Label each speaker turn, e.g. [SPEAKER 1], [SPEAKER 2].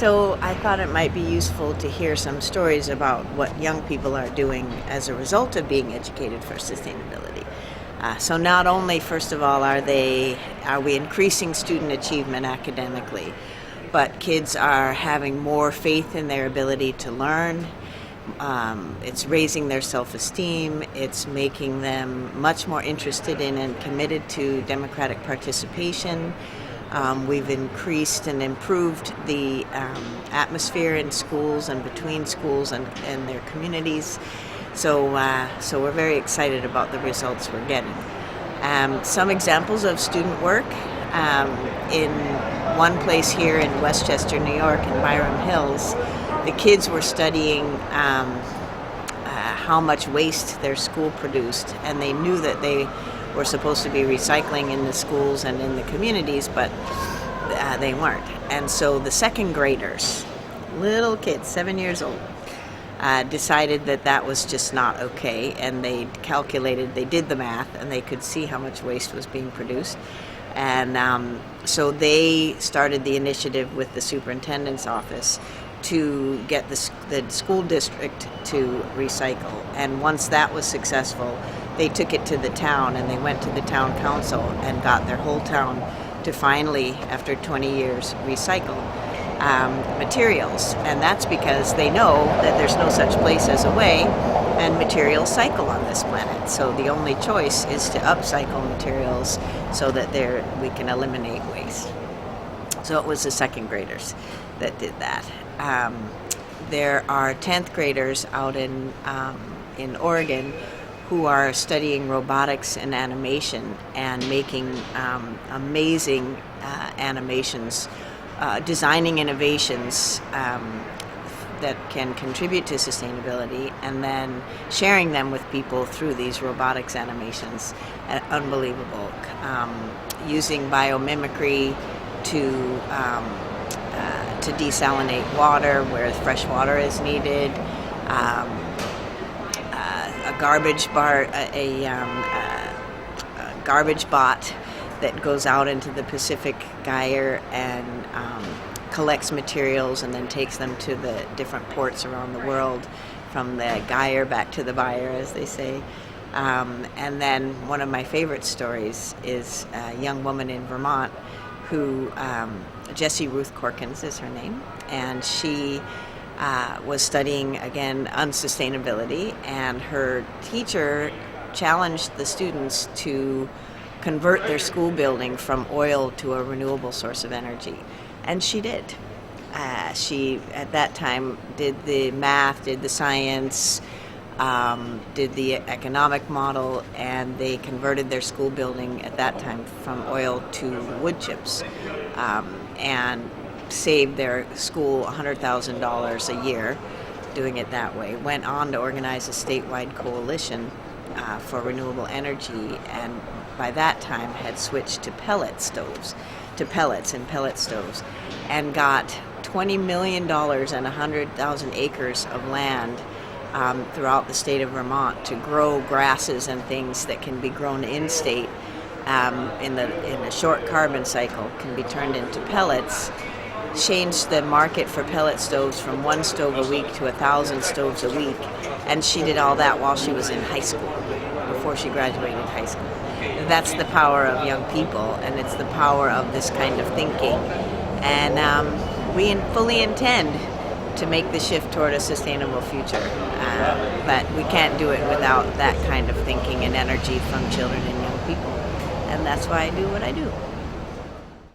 [SPEAKER 1] So I thought it might be useful to hear some stories about what young people are doing as a result of being educated for sustainability. So not only, first of all, are we increasing student achievement academically, but kids are having more faith in their ability to learn. It's raising their self-esteem. It's making them much more interested in and committed to democratic participation. We've increased and improved the atmosphere in schools and between schools and their communities. So we're very excited about the results we're getting. Some examples of student work. In one place here in Westchester, New York, in Byram Hills, the kids were studying how much waste their school produced, and they knew that they were supposed to be recycling in the schools and in the communities, but they weren't. And so the second graders, little kids, 7 years old, decided that was just not okay, and they did the math, and they could see how much waste was being produced. And so they started the initiative with the superintendent's office to get the school district to recycle. And once that was successful, they took it to the town, and they went to the town council and got their whole town to finally, after 20 years, recycle materials. And that's because they know that there's no such place as a way, and materials cycle on this planet. So the only choice is to upcycle materials so that we can eliminate waste. So it was the second graders that did that. There are 10th graders out in Oregon who are studying robotics and animation and making amazing animations, designing innovations that can contribute to sustainability, and then sharing them with people through these robotics animations. Unbelievable. Using biomimicry to desalinate water where fresh water is needed. A garbage bot that goes out into the Pacific Gyre and collects materials and then takes them to the different ports around the world, from the Gyre back to the buyer, as they say. And then one of my favorite stories is a young woman in Vermont who, Jessie Ruth Corkins is her name, and she was studying, again, unsustainability, and her teacher challenged the students to convert their school building from oil to a renewable source of energy. And she did. She, at that time, did the math, did the science, did the economic model, and they converted their school building at that time from oil to wood chips, and saved their school $100,000 a year doing it that way. Went on to organize a statewide coalition for renewable energy, and by that time had switched to pellets and pellet stoves, and got $20 million and 100,000 acres of land throughout the state of Vermont to grow grasses and things that can be grown in-state in a short carbon cycle, can be turned into pellets. Changed the market for pellet stoves from 1 stove a week to 1,000 stoves a week, and she did all that while she was in high school, before she graduated high school. That's the power of young people, and it's the power of this kind of thinking. And we fully intend to make the shift toward a sustainable future, but we can't do it without that kind of thinking and energy from children and young people. And that's why I do what I do.